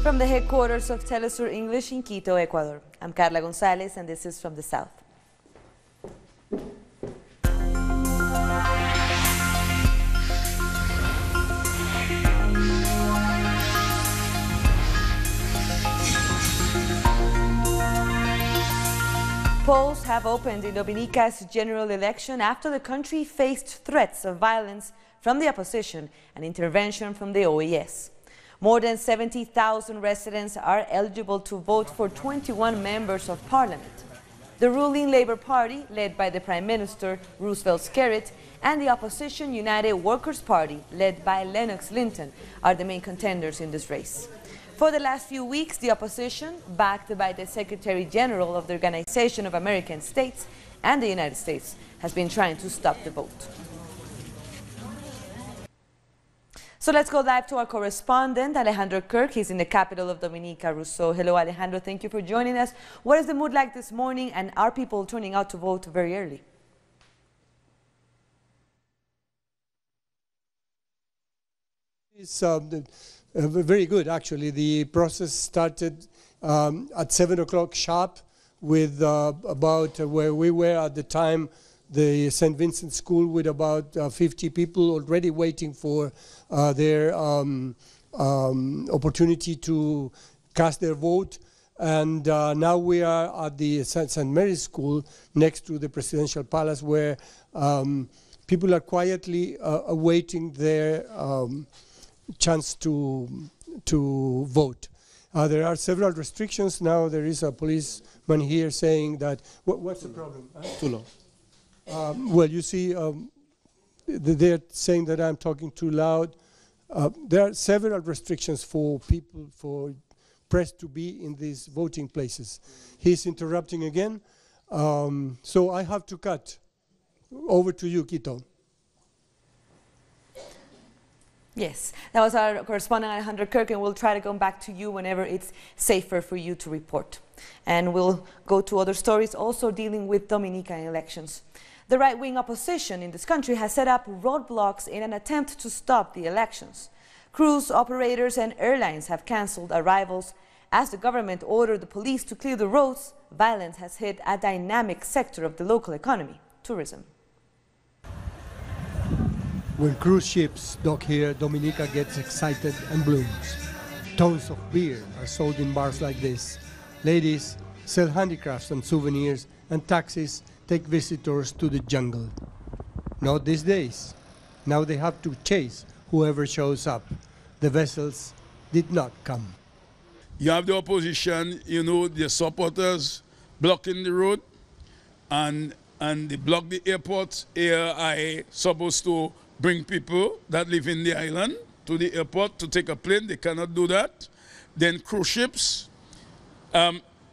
From the headquarters of Telesur English in Quito, Ecuador, I'm Carla Gonzalez, and this is From the South. Polls have opened in Dominica's general election after the country faced threats of violence from the opposition and intervention from the OAS. More than 70,000 residents are eligible to vote for 21 members of parliament. The ruling Labour Party, led by the Prime Minister Roosevelt Skerrit, and the opposition United Workers' Party, led by Lennox Linton, are the main contenders in this race. For the last few weeks, the opposition, backed by the Secretary General of the Organization of American States and the United States, has been trying to stop the vote. So let's go live to our correspondent, Alejandro Kirk. He's in the capital of Dominica, Roseau. Hello, Alejandro. Thank you for joining us. What is the mood like this morning, and are people turning out to vote very early? It's very good, actually. The process started at 7 o'clock sharp with about where we were at the time, the St. Vincent School, with about 50 people already waiting for their opportunity to cast their vote. And now we are at the St. Mary's School next to the Presidential Palace, where people are quietly awaiting their chance to vote. There are several restrictions now. There is a policeman here saying that, what's the problem? Too long. Well, you see, they're saying that I'm talking too loud. There are several restrictions for people, for press to be in these voting places. He's interrupting again, so I have to cut. Over to you, Quito. Yes, that was our correspondent Alejandro Kirk, and we'll try to come back to you whenever it's safer for you to report. And we'll go to other stories also dealing with Dominican elections. The right-wing opposition in this country has set up roadblocks in an attempt to stop the elections. Cruise operators and airlines have cancelled arrivals. As the government ordered the police to clear the roads, violence has hit a dynamic sector of the local economy, tourism. When cruise ships dock here, Dominica gets excited and blooms. Tons of beer are sold in bars like this. Ladies sell handicrafts and souvenirs, and taxis take visitors to the jungle. Not these days. Now they have to chase whoever shows up. The vessels did not come. You have the opposition, you know, the supporters blocking the road, and they block the airport. Here I supposed to bring people that live in the island to the airport to take a plane. They cannot do that. Then cruise ships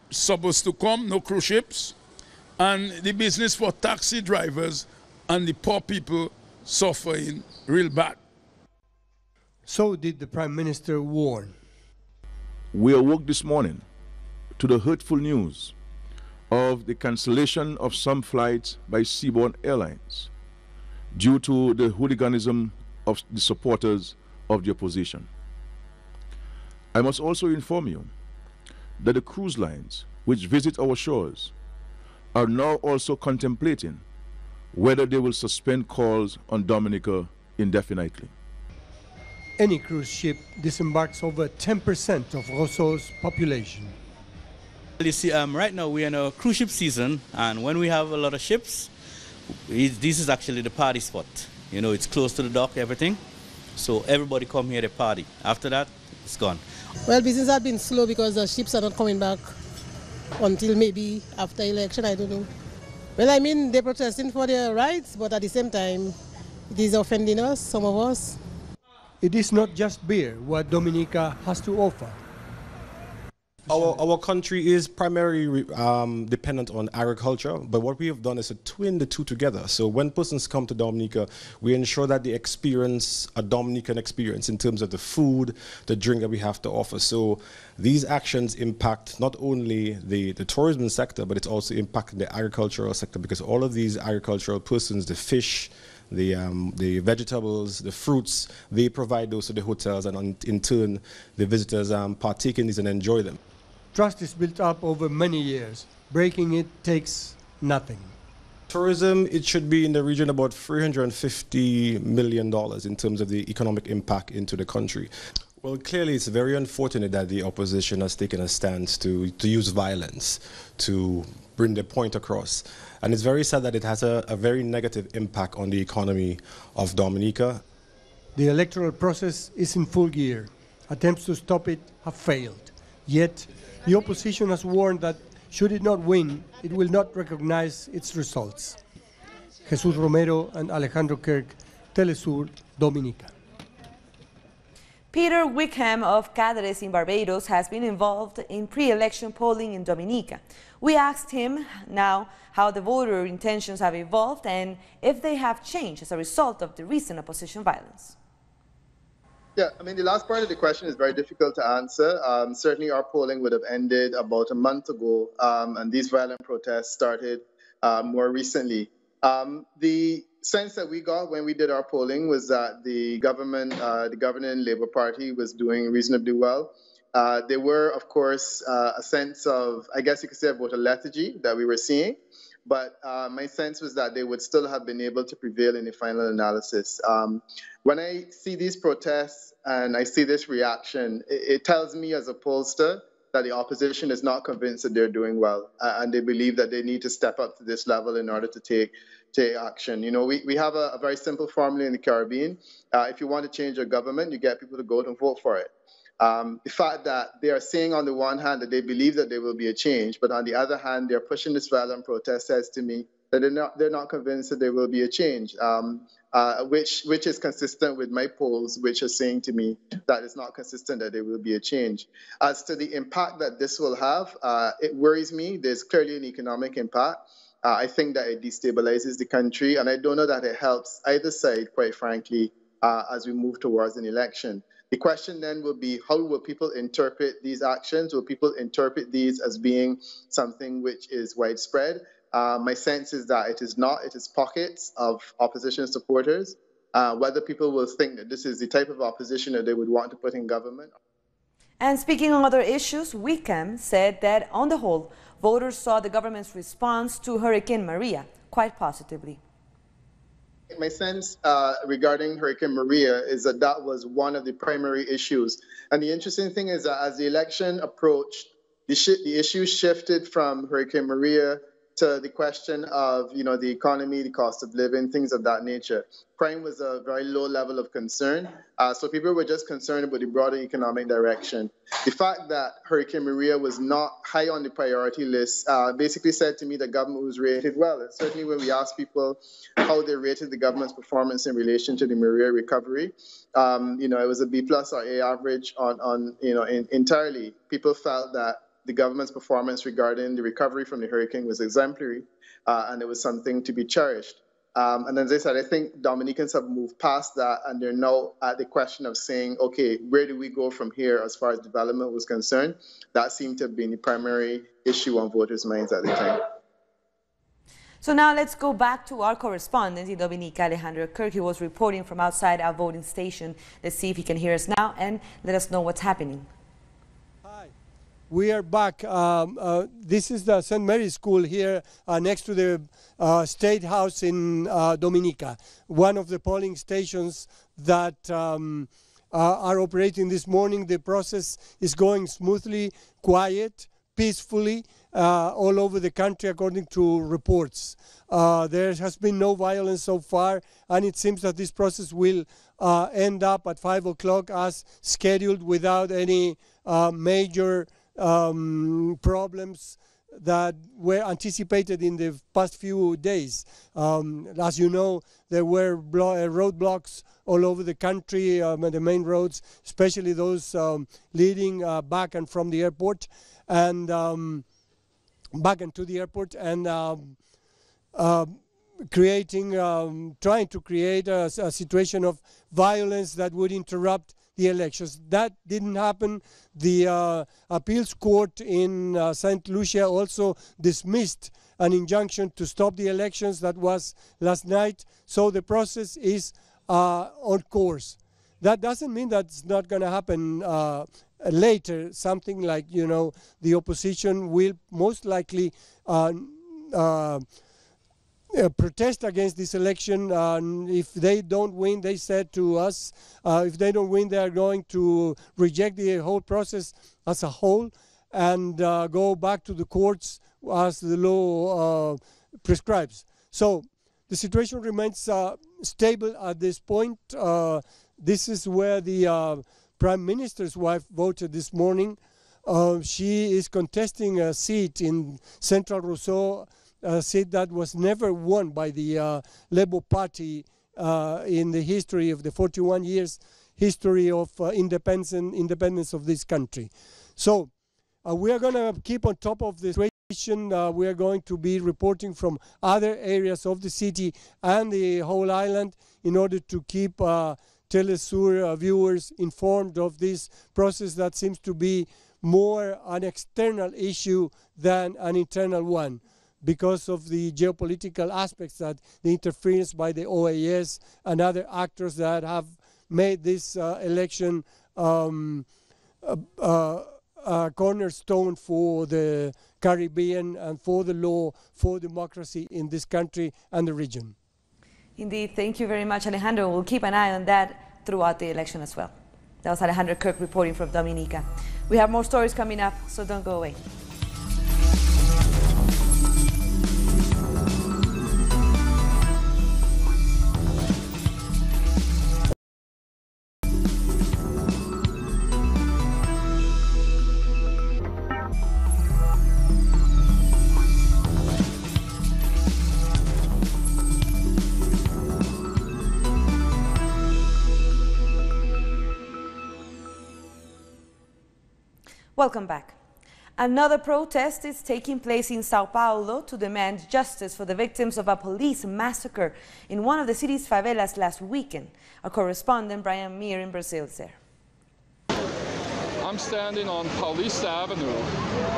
supposed to come, no cruise ships. And the business for taxi drivers and the poor people suffering real bad. So did the Prime Minister warn. We awoke this morning to the hurtful news of the cancellation of some flights by seaborne airlines due to the hooliganism of the supporters of the opposition. I must also inform you that the cruise lines which visit our shores are now also contemplating whether they will suspend calls on Dominica indefinitely. Any cruise ship disembarks over 10% of Roseau's population. You see, right now we're in a cruise ship season, and when we have a lot of ships, this is actually the party spot. You know, it's close to the dock, everything. So everybody come here to party. After that, it's gone. Well, business has been slow because the ships are not coming back until maybe after election, I don't know. Well, I mean, they're protesting for their rights, but at the same time, it is offending us, some of us. It is not just beer what Dominica has to offer. Our country is primarily dependent on agriculture, but what we have done is to twin the two together. So when persons come to Dominica, we ensure that they experience a Dominican experience in terms of the food, the drink that we have to offer. So these actions impact not only the tourism sector, but it's also impacting the agricultural sector, because all of these agricultural persons, the fish, the vegetables, the fruits. They provide those to the hotels, and in turn, the visitors partake in these and enjoy them. Trust is built up over many years. Breaking it takes nothing. Tourism, it should be in the region about $350 million in terms of the economic impact into the country. Well, clearly it's very unfortunate that the opposition has taken a stance to use violence to bring their point across. And it's very sad that it has a very negative impact on the economy of Dominica. The electoral process is in full gear. Attempts to stop it have failed. Yet, the opposition has warned that should it not win, it will not recognize its results. Jesus Romero and Alejandro Kirk, Telesur, Dominica. Peter Wickham of Cáceres in Barbados has been involved in pre-election polling in Dominica. We asked him now how the voter intentions have evolved and if they have changed as a result of the recent opposition violence. Yeah, I mean, the last part of the question is very difficult to answer. Certainly our polling would have ended about a month ago, and these violent protests started more recently. The sense that we got when we did our polling was that the government, the governing Labour Party, was doing reasonably well. There were, of course, a sense of, I guess you could say, about a lethargy that we were seeing. But my sense was that they would still have been able to prevail in the final analysis. When I see these protests and I see this reaction, it tells me as a pollster that the opposition is not convinced that they're doing well, and they believe that they need to step up to this level in order to take action. You know, we have a very simple formula in the Caribbean. If you want to change your government, you get people to go out and vote for it. The fact that they are saying on the one hand that they believe that there will be a change, but on the other hand, they're pushing this violent protest says to me that they're not convinced that there will be a change, which is consistent with my polls, which are saying to me that it's not consistent that there will be a change. As to the impact that this will have, it worries me. There's clearly an economic impact. I think that it destabilizes the country, and I don't know that it helps either side, quite frankly, as we move towards an election. The question then will be, how will people interpret these actions? Will people interpret these as being something which is widespread? My sense is that it is not. It is pockets of opposition supporters. Whether people will think that this is the type of opposition that they would want to put in government. And speaking on other issues, Wickham said that on the whole, voters saw the government's response to Hurricane Maria quite positively. My sense regarding Hurricane Maria is that that was one of the primary issues. And the interesting thing is that as the election approached, the issue shifted from Hurricane Maria to the question of, you know, the economy, the cost of living, things of that nature. Crime was a very low level of concern. So people were just concerned about the broader economic direction. The fact that Hurricane Maria was not high on the priority list basically said to me that government was rated well. And certainly when we asked people how they rated the government's performance in relation to the Maria recovery, you know, it was a B+ or A average on you know, entirely. People felt that the government's performance regarding the recovery from the hurricane was exemplary, and it was something to be cherished. And as I said, I think Dominicans have moved past that, and they're now at the question of saying, okay, where do we go from here as far as development was concerned? That seemed to have been the primary issue on voters' minds at the time. So now let's go back to our correspondent in Dominica, Alejandro Kirk. He was reporting from outside our voting station. Let's see if he can hear us now and let us know what's happening. We are back. This is the St. Mary's School here next to the State House in Dominica, one of the polling stations that are operating this morning. The process is going smoothly, quiet, peacefully, all over the country according to reports. There has been no violence so far, and it seems that this process will end up at 5 o'clock as scheduled without any major problems that were anticipated in the past few days. As you know, there were roadblocks all over the country, the main roads, especially those leading back and from the airport, and back and to the airport, and trying to create a situation of violence that would interrupt the elections. That didn't happen. The appeals court in St. Lucia also dismissed an injunction to stop the elections that was last night. So the process is on course. That doesn't mean that it's not going to happen later. Something like, the opposition will most likely protest against this election. If they don't win, they said to us, if they don't win, they are going to reject the whole process as a whole and go back to the courts as the law prescribes. So the situation remains stable at this point. This is where the Prime Minister's wife voted this morning. She is contesting a seat in Central Roseau, a seat that was never won by the Labour Party in the history of the 41 years history of independence of this country. So we are going to keep on top of the situation. We are going to be reporting from other areas of the city and the whole island in order to keep Telesur viewers informed of this process that seems to be more an external issue than an internal one, because of the geopolitical aspects that the interference by the OAS and other actors that have made this election a cornerstone for the Caribbean and for the law, for democracy in this country and the region. Indeed, thank you very much, Alejandro. We'll keep an eye on that throughout the election as well. That was Alejandro Kirk reporting from Dominica. We have more stories coming up, so don't go away. Welcome back. Another protest is taking place in Sao Paulo to demand justice for the victims of a police massacre in one of the city's favelas last weekend. Our correspondent Brian Meir in Brazil is there. I'm standing on Paulista Avenue,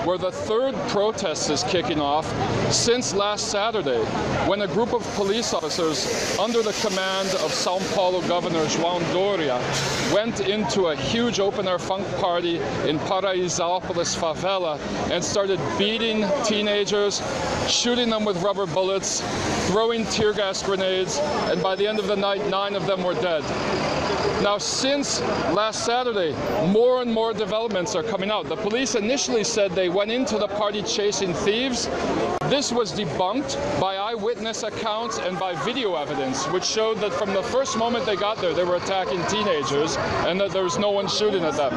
where the third protest is kicking off since last Saturday, when a group of police officers under the command of Sao Paulo Governor João Doria went into a huge open-air funk party in Paraisópolis favela and started beating teenagers, shooting them with rubber bullets, throwing tear gas grenades, and by the end of the night, 9 of them were dead. Now, since last Saturday, more and more developments are coming out. The police initially said they went into the party chasing thieves. This was debunked by eyewitness accounts and by video evidence, which showed that from the first moment they got there, they were attacking teenagers and that there was no one shooting at them.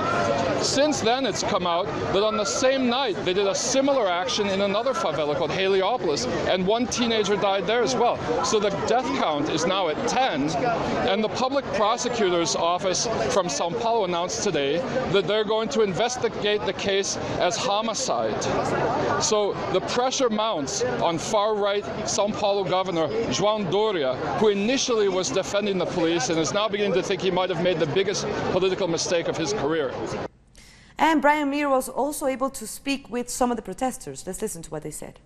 Since then, it's come out that on the same night, they did a similar action in another favela called Heliopolis, and 1 teenager died there as well. So the death count is now at 10, and the public prosecutor's office from Sao Paulo announced today that they're going to investigate the case as homicide. So the pressure mounts on far-right Sao Paulo Governor João Doria, who initially was defending the police and is now beginning to think he might have made the biggest political mistake of his career. And Brian Meir was also able to speak with some of the protesters. Let's listen to what they said.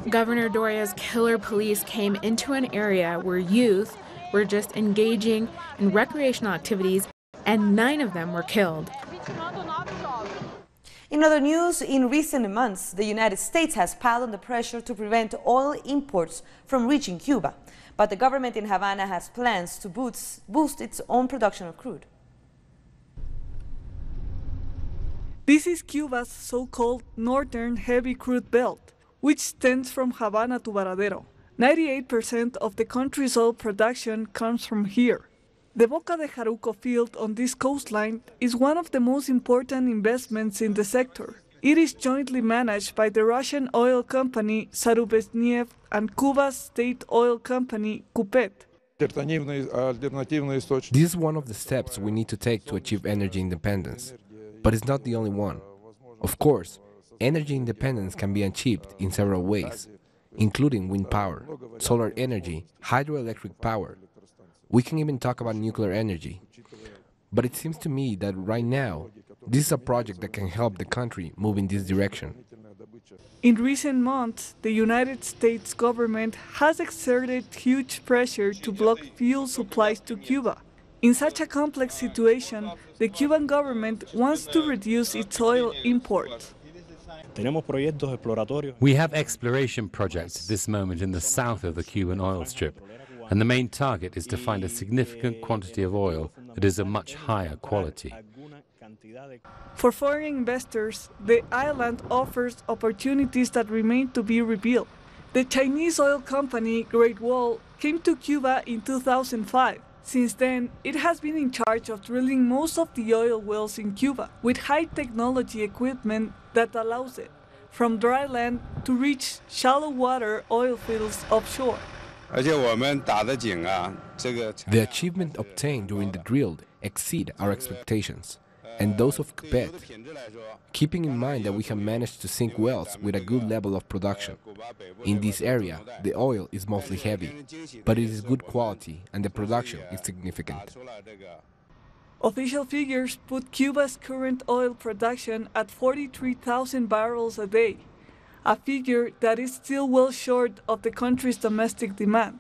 Governor Doria's killer police came into an area where youth were just engaging in recreational activities, and 9 of them were killed. In other news, in recent months, the United States has piled on the pressure to prevent oil imports from reaching Cuba. But the government in Havana has plans to boost its own production of crude. This is Cuba's so-called Northern Heavy Crude Belt, which extends from Havana to Varadero. 98% of the country's oil production comes from here. The Boca de Jaruco field on this coastline is one of the most important investments in the sector. It is jointly managed by the Russian oil company Zarubezhnev and Cuba's state oil company Cupet. This is one of the steps we need to take to achieve energy independence, but it's not the only one. Of course, energy independence can be achieved in several ways, including wind power, solar energy, hydroelectric power. We can even talk about nuclear energy. But it seems to me that right now, this is a project that can help the country move in this direction. In recent months, the United States government has exerted huge pressure to block fuel supplies to Cuba. In such a complex situation, the Cuban government wants to reduce its oil imports. We have exploration projects at this moment in the south of the Cuban oil strip, and the main target is to find a significant quantity of oil that is of much higher quality. For foreign investors, the island offers opportunities that remain to be revealed. The Chinese oil company Great Wall came to Cuba in 2005. Since then, it has been in charge of drilling most of the oil wells in Cuba, with high-technology equipment that allows it, from dry land to reach shallow water oil fields offshore. The achievement obtained during the drill exceed our expectations and those of Cupet, keeping in mind that we have managed to sink wells with a good level of production. In this area, the oil is mostly heavy, but it is good quality and the production is significant. Official figures put Cuba's current oil production at 43,000 barrels a day, a figure that is still well short of the country's domestic demand.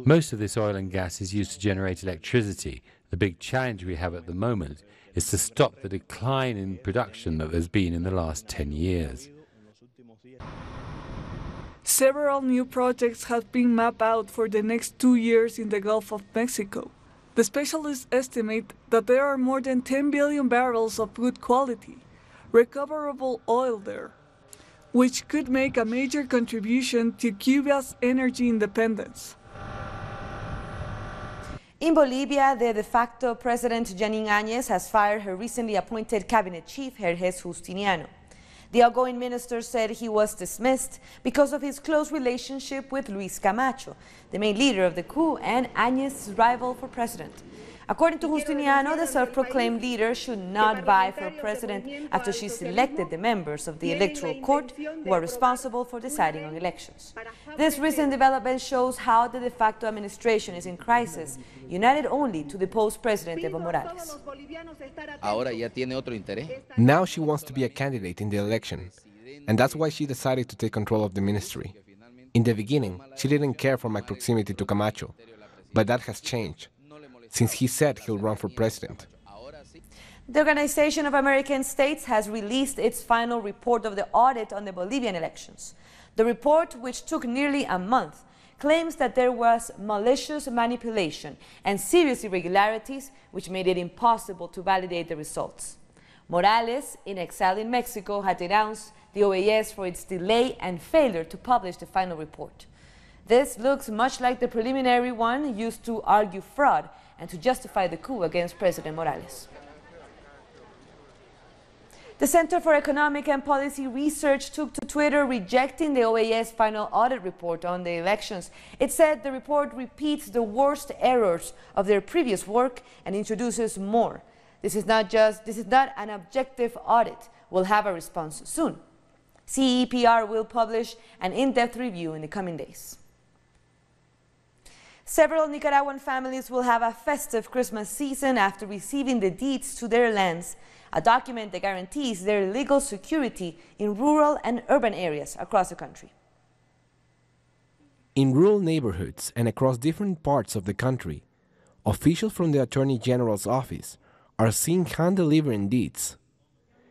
Most of this oil and gas is used to generate electricity. The big challenge we have at the moment is to stop the decline in production that there's been in the last 10 years. Several new projects have been mapped out for the next 2 years in the Gulf of Mexico. The specialists estimate that there are more than 10 billion barrels of good quality, recoverable oil there, which could make a major contribution to Cuba's energy independence. In Bolivia, the de facto president, Janine Áñez, has fired her recently appointed cabinet chief, Jerjes Justiniano. The outgoing minister said he was dismissed because of his close relationship with Luis Camacho, the main leader of the coup and Áñez's rival for president. According to Justiniano, the self-proclaimed leader should not vie for president after she selected the members of the electoral court who are responsible for deciding on elections. This recent development shows how the de facto administration is in crisis, united only to depose President Evo Morales. Now she wants to be a candidate in the election, and that's why she decided to take control of the ministry. In the beginning, she didn't care for my proximity to Camacho, but that has changed, since he said he'll run for president. The Organization of American States has released its final report of the audit on the Bolivian elections. The report, which took nearly a month, claims that there was malicious manipulation and serious irregularities which made it impossible to validate the results. Morales, in exile in Mexico, had denounced the OAS for its delay and failure to publish the final report. This looks much like the preliminary one used to argue fraud and to justify the coup against President Morales. The Center for Economic and Policy Research took to Twitter rejecting the OAS final audit report on the elections. It said the report repeats the worst errors of their previous work and introduces more. This is not an objective audit. We'll have a response soon. CEPR will publish an in-depth review in the coming days. Several Nicaraguan families will have a festive Christmas season after receiving the deeds to their lands, a document that guarantees their legal security in rural and urban areas across the country. In rural neighborhoods and across different parts of the country, officials from the Attorney General's office are seeing hand-delivering deeds.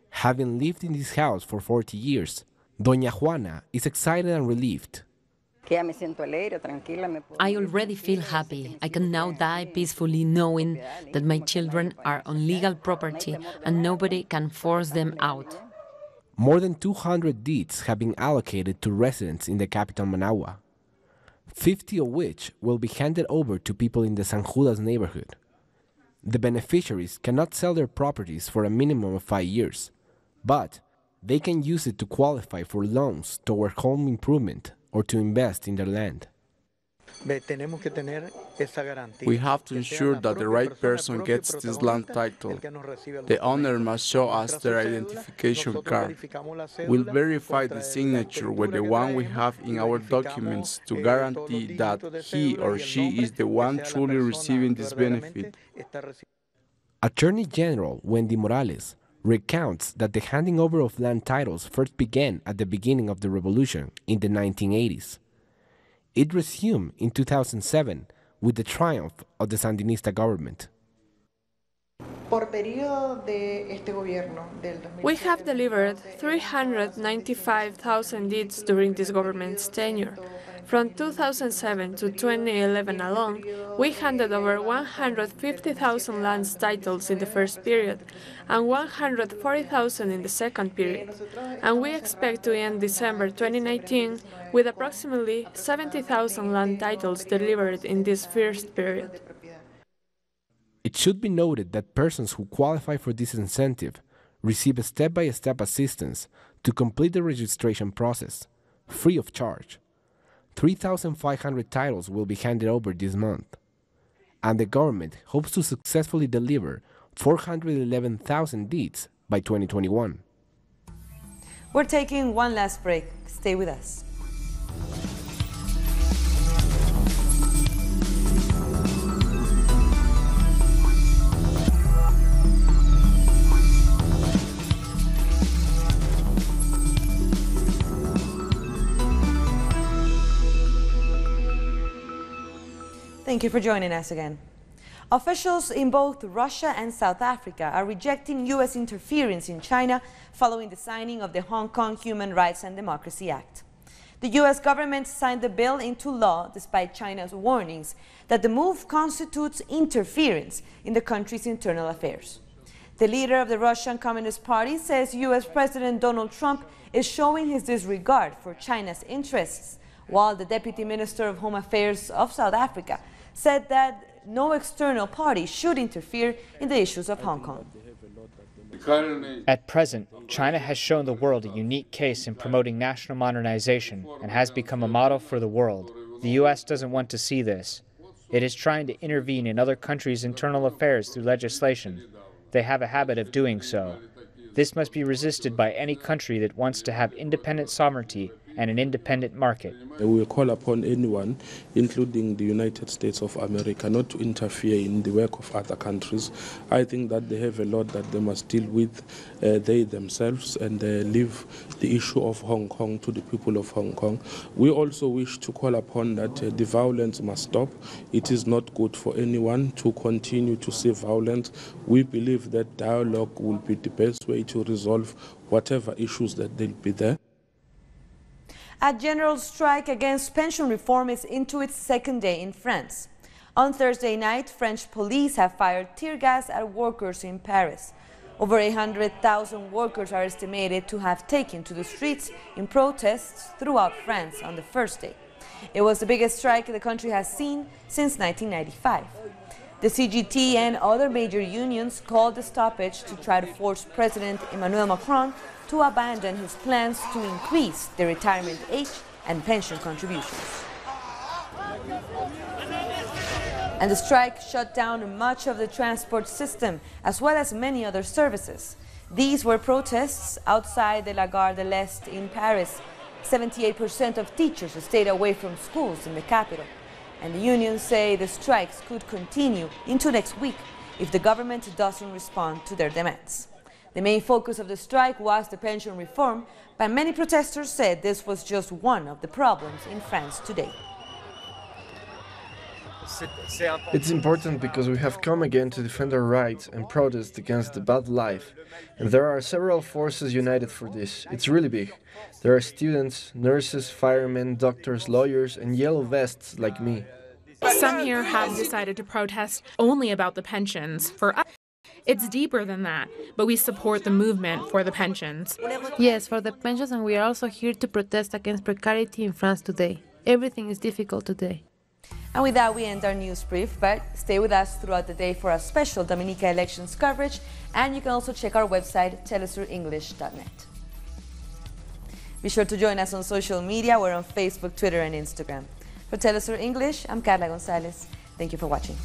Having lived in this house for 40 years, Doña Juana is excited and relieved. I already feel happy. I can now die peacefully knowing that my children are on legal property and nobody can force them out. More than 200 deeds have been allocated to residents in the capital Managua, 50 of which will be handed over to people in the San Judas neighborhood. The beneficiaries cannot sell their properties for a minimum of 5 years, but they can use it to qualify for loans toward home improvement or to invest in their land. We have to ensure that the right person gets this land title. The owner must show us their identification card. We'll verify the signature with the one we have in our documents to guarantee that he or she is the one truly receiving this benefit. Attorney General Wendy Morales recounts that the handing over of land titles first began at the beginning of the revolution in the 1980s. It resumed in 2007 with the triumph of the Sandinista government. We have delivered 395,000 deeds during this government's tenure. From 2007 to 2011 alone, we handed over 150,000 land titles in the first period and 140,000 in the second period. And we expect to end December 2019 with approximately 70,000 land titles delivered in this first period. It should be noted that persons who qualify for this incentive receive a step-by-step assistance to complete the registration process, free of charge. 3,500 titles will be handed over this month, and the government hopes to successfully deliver 411,000 deeds by 2021. We're taking one last break. Stay with us. Thank you for joining us again. Officials in both Russia and South Africa are rejecting U.S. interference in China following the signing of the Hong Kong Human Rights and Democracy Act. The U.S. government signed the bill into law despite China's warnings that the move constitutes interference in the country's internal affairs. The leader of the Russian Communist Party says U.S. President Donald Trump is showing his disregard for China's interests, while the Deputy Minister of Home Affairs of South Africa said that no external party should interfere in the issues of Hong Kong. At present, China has shown the world a unique case in promoting national modernization and has become a model for the world. The U.S. doesn't want to see this. It is trying to intervene in other countries' internal affairs through legislation. They have a habit of doing so. This must be resisted by any country that wants to have independent sovereignty and an independent market. We will call upon anyone, including the United States of America, not to interfere in the work of other countries. I think that they have a lot that they must deal with, they themselves, and leave the issue of Hong Kong to the people of Hong Kong. We also wish to call upon that the violence must stop. It is not good for anyone to continue to see violence. We believe that dialogue will be the best way to resolve whatever issues that they'll be there. A general strike against pension reform is into its second day in France. On Thursday night, French police have fired tear gas at workers in Paris. Over 100,000 workers are estimated to have taken to the streets in protests throughout France on the first day. It was the biggest strike the country has seen since 1995. The CGT and other major unions called the stoppage to try to force President Emmanuel Macron to abandon his plans to increase the retirement age and pension contributions. And the strike shut down much of the transport system, as well as many other services. These were protests outside the La Gare de l'Est in Paris. 78% of teachers stayed away from schools in the capital. And the unions say the strikes could continue into next week if the government doesn't respond to their demands. The main focus of the strike was the pension reform, but many protesters said this was just one of the problems in France today. It's important because we have come again to defend our rights and protest against the bad life. And there are several forces united for this. It's really big. There are students, nurses, firemen, doctors, lawyers, and yellow vests like me. Some here have decided to protest only about the pensions. For us, it's deeper than that, but we support the movement for the pensions. Yes, for the pensions, and we are also here to protest against precarity in France today. Everything is difficult today. And with that, we end our news brief, but stay with us throughout the day for our special Dominica elections coverage, and you can also check our website, telesurenglish.net. Be sure to join us on social media. We're on Facebook, Twitter, and Instagram. For Telesur English, I'm Carla Gonzalez. Thank you for watching.